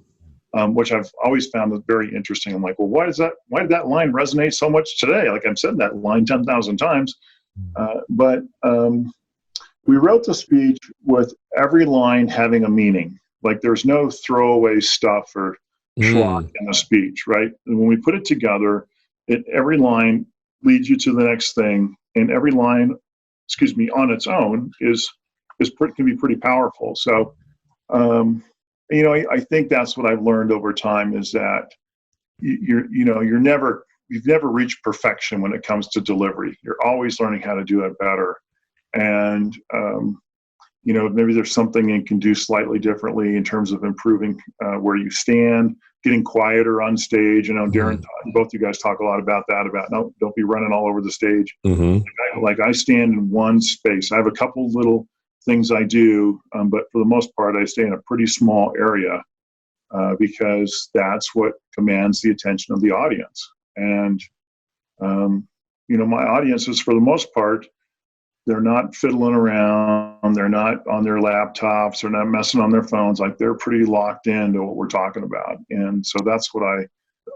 which I've always found very interesting. I'm like, well, why did that line resonate so much today? Like, I've said that line 10,000 times. But we wrote the speech with every line having a meaning. Like, there's no throwaway stuff or schlock in the speech, right? And when we put it together, every line leads you to the next thing, and every line, on its own can be pretty powerful. So, I think that's what I've learned over time is that you've never reached perfection when it comes to delivery. You're always learning how to do it better. And, maybe there's something you can do slightly differently in terms of improving where you stand, getting quieter on stage. Darren, both you guys talk a lot about that, don't be running all over the stage. Like I stand in one space. I have a couple little things I do, but for the most part, I stay in a pretty small area because that's what commands the attention of the audience. And, my audiences, for the most part, they're not fiddling around. They're not on their laptops. They're not messing on their phones. Like, they're pretty locked into what we're talking about. And so that's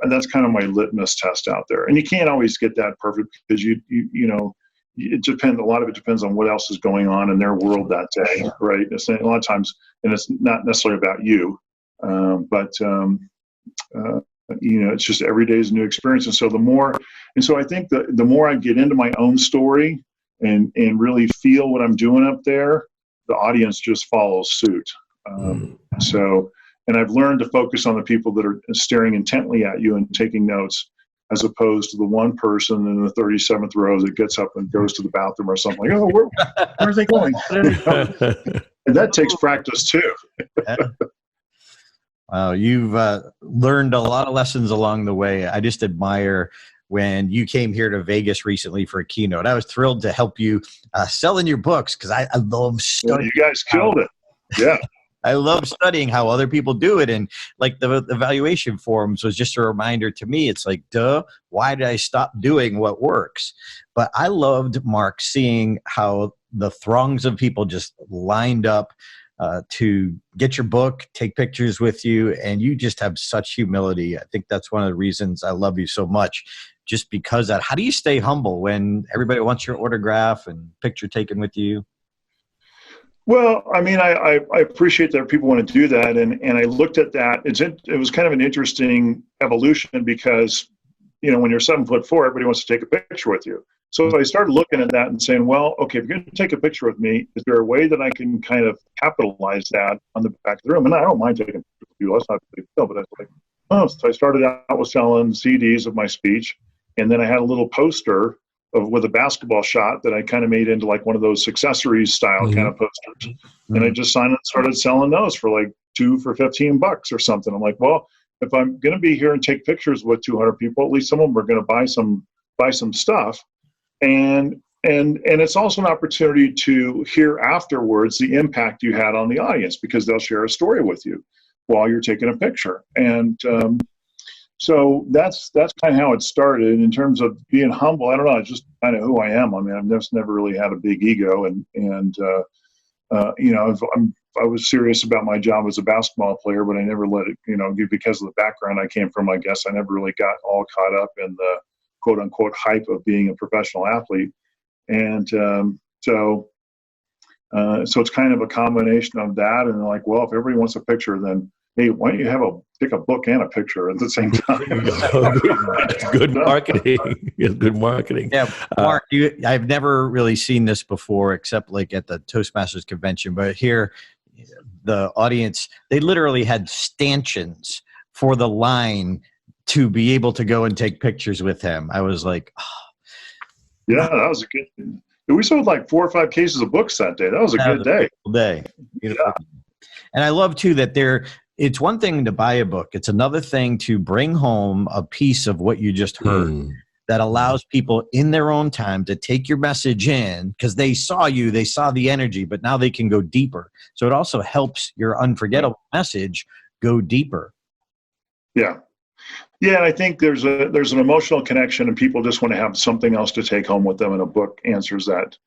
that's kind of my litmus test out there. And you can't always get that perfect because it depends. A lot of it depends on what else is going on in their world that day, right? It's a lot of times, and it's not necessarily about you, but it's just every day is a new experience. And so I think the more I get into my own story and really feel what I'm doing up there, the audience just follows suit. And I've learned to focus on the people that are staring intently at you and taking notes, as opposed to the one person in the 37th row that gets up and goes to the bathroom or something. Like, oh, where are they going? And that takes practice too. Wow, you've learned a lot of lessons along the way. I just admire when you came here to Vegas recently for a keynote. I was thrilled to help you selling your books because I love studying. You guys killed it. Yeah. I love studying how other people do it. And like the evaluation forums was just a reminder to me. It's like, duh, why did I stop doing what works? But I loved, Mark, seeing how the throngs of people just lined up to get your book, take pictures with you. And you just have such humility. I think that's one of the reasons I love you so much. Just because how do you stay humble when everybody wants your autograph and picture taken with you? Well, I mean, I appreciate that people want to do that. And I looked at that. It was kind of an interesting evolution because, when you're 7'4", everybody wants to take a picture with you. So I started looking at that and saying, well, okay, if you're going to take a picture with me, is there a way that I can kind of capitalize that on the back of the room? And I don't mind taking pictures with you. That's not a big deal. But I was like, so I started out with selling CDs of my speech. And then I had a little poster with a basketball shot that I kind of made into like one of those accessories style kind of posters. And I just started selling those for like 2 for $15 or something. I'm like, well, if I'm going to be here and take pictures with 200 people, at least some of them are going to buy some stuff. And it's also an opportunity to hear afterwards the impact you had on the audience, because they'll share a story with you while you're taking a picture. And, so that's kind of how it started. In terms of being humble, I don't know. It's just kind of who I am. I mean, I've just never really had a big ego, and I was serious about my job as a basketball player, but I never let it, because of the background I came from. I guess I never really got all caught up in the quote unquote hype of being a professional athlete, and so it's kind of a combination of that. And like, well, if everybody wants a picture, then hey, why don't you pick a book and a picture at the same time? Good marketing. It's good marketing. Yeah, Mark, I've never really seen this before, except like at the Toastmasters convention. But here, the audience, they literally had stanchions for the line to be able to go and take pictures with him. I was like, oh. Yeah, that was a good. We sold like 4 or 5 cases of books that day. That was a good day. Beautiful. Yeah. And I love too that it's one thing to buy a book. It's another thing to bring home a piece of what you just heard that allows people in their own time to take your message in, because they saw you, they saw the energy, but now they can go deeper. So it also helps your unforgettable message go deeper. Yeah. Yeah, I think there's an emotional connection, and people just want to have something else to take home with them, and a book answers that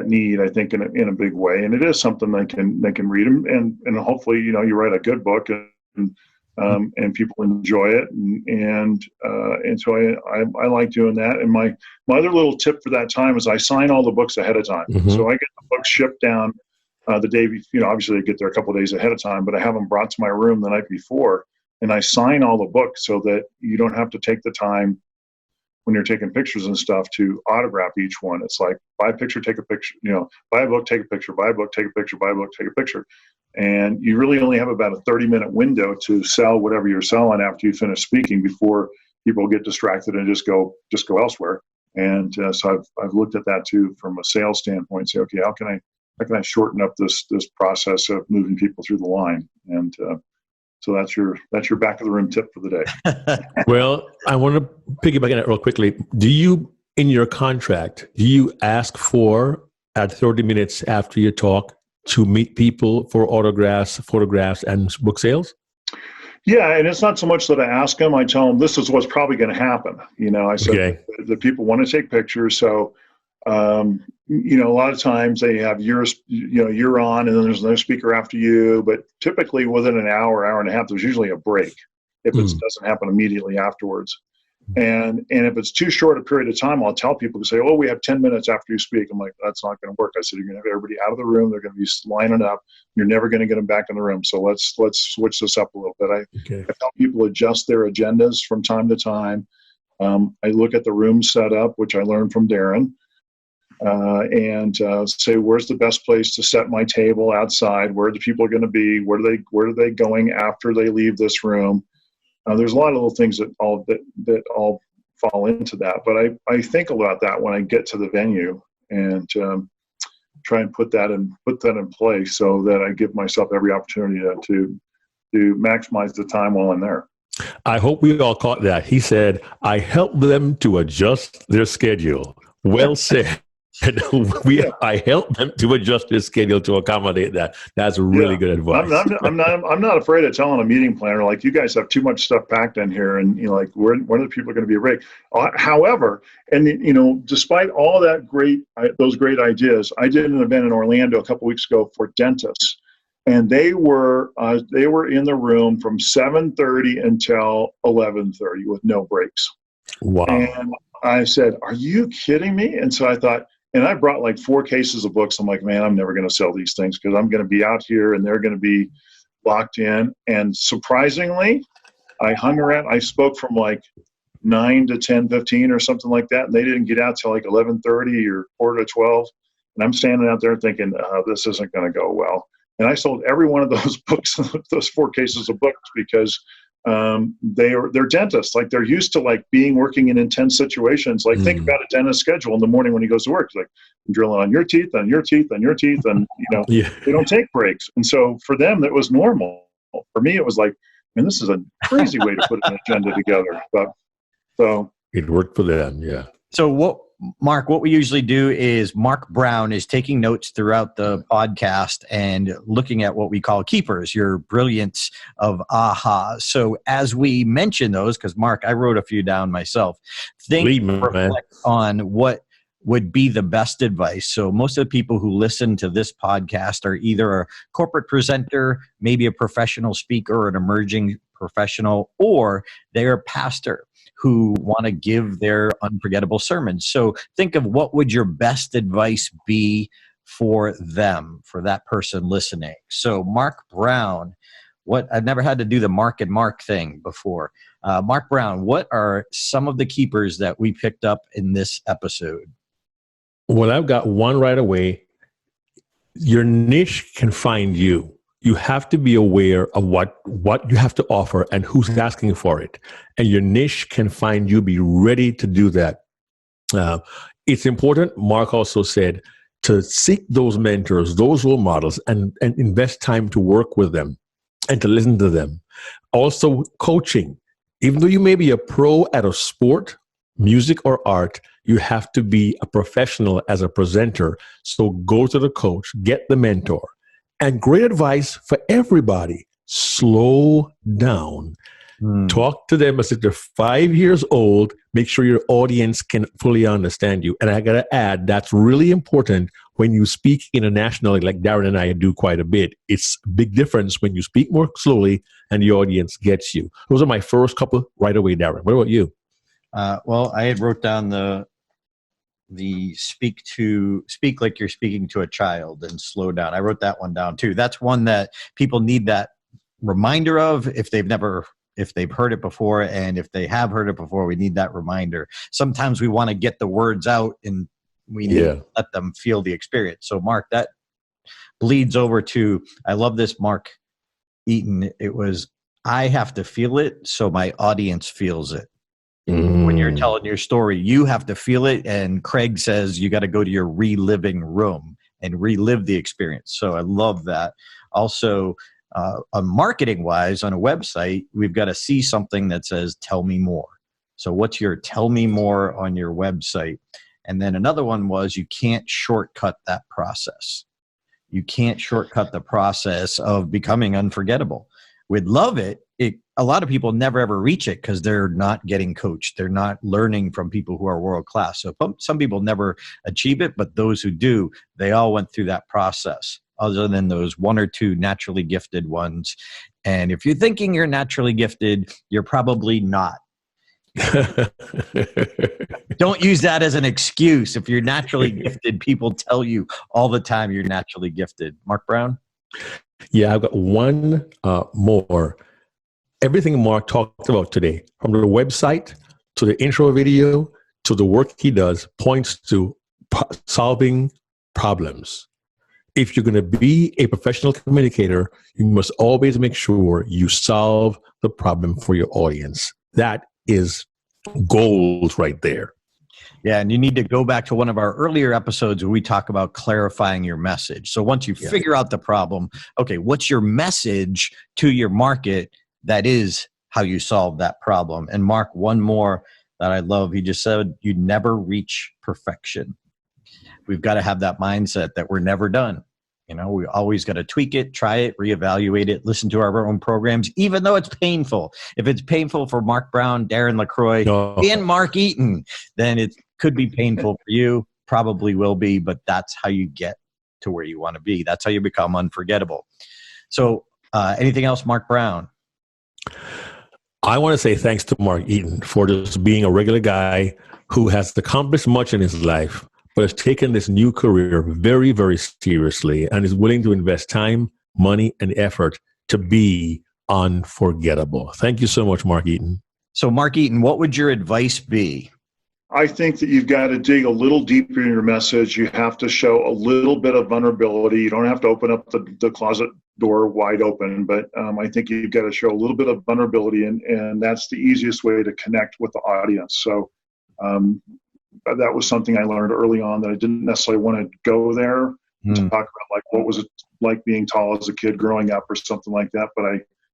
need, I think, in a big way. And it is something they can read them, and hopefully, you write a good book and people enjoy it. And so I like doing that. And my other little tip for that time is I sign all the books ahead of time. So I get the books shipped down the day before. Obviously they get there a couple of days ahead of time, but I have them brought to my room the night before, and I sign all the books so that you don't have to take the time when you're taking pictures and stuff to autograph each one. It's like, buy a picture, take a picture, buy a book, take a picture, buy a book, take a picture, buy a book, take a picture. And you really only have about a 30-minute window to sell whatever you're selling after you finish speaking, before people get distracted and just go elsewhere. And so I've looked at that too from a sales standpoint. Say, okay, how can I shorten up this process of moving people through the line? And so that's your back of the room tip for the day. Well, I want to piggyback on it real quickly. Do you, in your contract, ask for at 30 minutes after your talk to meet people for autographs, photographs, and book sales? Yeah, and it's not so much that I ask them. I tell them this is what's probably going to happen. I said the people want to take pictures, so a lot of times they have you're on, and then there's another speaker after you. But typically within an hour and a half, there's usually a break if it doesn't happen immediately afterwards. And if it's too short a period of time, I'll tell people to say, "Oh, we have 10 minutes after you speak." I'm like, "That's not going to work." I said, "You're going to have everybody out of the room. They're going to be lining up. You're never going to get them back in the room. So let's switch this up a little bit." I help people adjust their agendas from time to time. I look at the room setup, which I learned from Darren, and say, "Where's the best place to set my table outside? Where the people are going to be? Where are they going after they leave this room?" There's a lot of little things that all fall into that, but I think about that when I get to the venue and try and put that in place so that I give myself every opportunity to maximize the time while I'm there. I hope we all caught that. He said, "I help them to adjust their schedule." Well said. I help them to adjust their schedule to accommodate that. That's really good advice. I'm not afraid of telling a meeting planner, like, "You guys have too much stuff packed in here, and when are the people going to be awake?" However, and despite all that those great ideas, I did an event in Orlando a couple weeks ago for dentists, and they were in the room from 7:30 until 11:30 with no breaks. Wow! And I said, "Are you kidding me?" And so I thought. And I brought like 4 cases of books. I'm like, man, I'm never going to sell these things because I'm going to be out here and they're going to be locked in. And surprisingly, I hung around. I spoke from like 9 to 10:15 or something like that. And they didn't get out till like 11:30 or quarter to 12. And I'm standing out there thinking, this isn't going to go well. And I sold every one of those books, those 4 cases of books, because they're dentists. Like, they're used to working in intense situations. Like, think about a dentist schedule in the morning when he goes to work. It's like, I'm drilling on your teeth, on your teeth, on your teeth, and they don't take breaks. And so for them, that was normal. For me, it was like, man, this is a crazy way to put an agenda together. But so it worked for them, yeah. So Mark, what we usually do is Mark Brown is taking notes throughout the podcast and looking at what we call keepers, your brilliance of aha. So as we mention those, because Mark, I wrote a few down myself, reflect on what would be the best advice. So most of the people who listen to this podcast are either a corporate presenter, maybe a professional speaker or an emerging professional, or they're a pastor who want to give their unforgettable sermons. So think of what would your best advice be for them, for that person listening. So Mark Brown, I've never had to do the Mark and Mark thing before. Mark Brown, what are some of the keepers that we picked up in this episode? Well, I've got one right away. Your niche can find you. You have to be aware of what you have to offer and who's asking for it. And your niche can find you. Be ready to do that. It's important, Mark also said, to seek those mentors, those role models, and invest time to work with them and to listen to them. Also, coaching. Even though you may be a pro at a sport, music, or art, you have to be a professional as a presenter. So go to the coach, get the mentor. And great advice for everybody: slow down. Talk to them as if they're 5 years old. Make sure your audience can fully understand you. And I got to add, that's really important when you speak internationally, like Darren and I do quite a bit. It's a big difference when you speak more slowly and the audience gets you. Those are my first couple right away, Darren. What about you? Well, I had wrote down the speak like you're speaking to a child and slow down. I wrote that one down too. That's one that people need that reminder of if they've heard it before, and if they have heard it before, we need that reminder. Sometimes we want to get the words out and we need to let them feel the experience. So Mark, that bleeds over to, I love this, Mark Eaton. It was, I have to feel it so my audience feels it. When you're telling your story, you have to feel it. And Craig says you got to go to your reliving room and relive the experience. So I love that. Also, on marketing wise, on a website, we've got to see something that says, tell me more. So what's your tell me more on your website? And then another one was, you can't shortcut that process. You can't shortcut the process of becoming unforgettable. We'd love it. It a lot of people never ever reach it because they're not getting coached. They're not learning from people who are world class. So some people never achieve it, but those who do, they all went through that process, other than those one or two naturally gifted ones. And if you're thinking you're naturally gifted, you're probably not. Don't use that as an excuse. If you're naturally gifted, people tell you all the time you're naturally gifted. Mark Brown? Yeah, I've got one more. Everything Mark talked about today, from the website to the intro video to the work he does, points to solving problems. If you're going to be a professional communicator, you must always make sure you solve the problem for your audience. That is gold right there. Yeah, and you need to go back to one of our earlier episodes where we talk about clarifying your message. So once you figure out the problem, okay, what's your message to your market? That is how you solve that problem. And Mark, one more that I love, he just said, you never reach perfection. We've got to have that mindset that we're never done. You know, we always got to tweak it, try it, reevaluate it, listen to our own programs, even though it's painful. If it's painful for Mark Brown, Darren LaCroix, and Mark Eaton, then it could be painful for you, probably will be, but that's how you get to where you want to be. That's how you become unforgettable. So anything else, Mark Brown? I want to say thanks to Mark Eaton for just being a regular guy who has accomplished much in his life, but has taken this new career very, very seriously and is willing to invest time, money, and effort to be unforgettable. Thank you so much, Mark Eaton. So, Mark Eaton, what would your advice be? I think that you've got to dig a little deeper in your message. You have to show a little bit of vulnerability. You don't have to open up the closet door wide open, but I think you've got to show a little bit of vulnerability, and that's the easiest way to connect with the audience. So that was something I learned early on, that I didn't necessarily want to go there to talk about like what was it like being tall as a kid growing up or something like that. But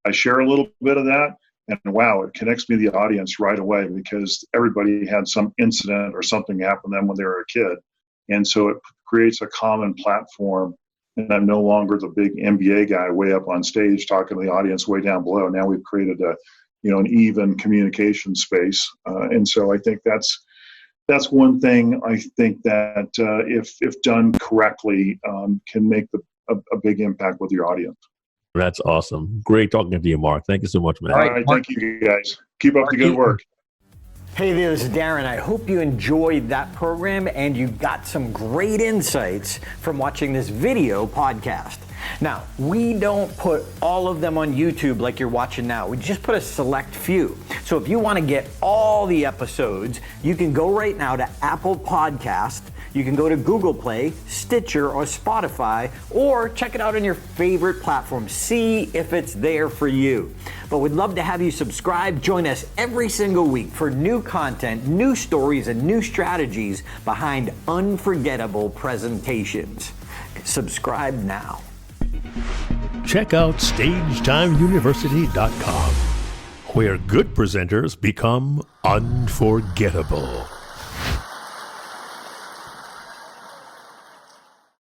I share a little bit of that. And wow, it connects me to the audience right away, because everybody had some incident or something happen to them when they were a kid. And so it creates a common platform. And I'm no longer the big MBA guy way up on stage talking to the audience way down below. Now we've created an even communication space. And so I think that's one thing I think that if done correctly can make a big impact with your audience. That's awesome. Great talking to you, Mark. Thank you so much, man. All right. Thank you, guys. Keep up the good work. Hey there, this is Darren. I hope you enjoyed that program and you got some great insights from watching this video podcast. Now, we don't put all of them on YouTube like you're watching now. We just put a select few. So if you want to get all the episodes, you can go right now to Apple Podcast. You can go to Google Play, Stitcher, or Spotify, or check it out on your favorite platform. See if it's there for you. But we'd love to have you subscribe. Join us every single week for new content, new stories, and new strategies behind unforgettable presentations. Subscribe now. Check out StageTimeUniversity.com, where good presenters become unforgettable.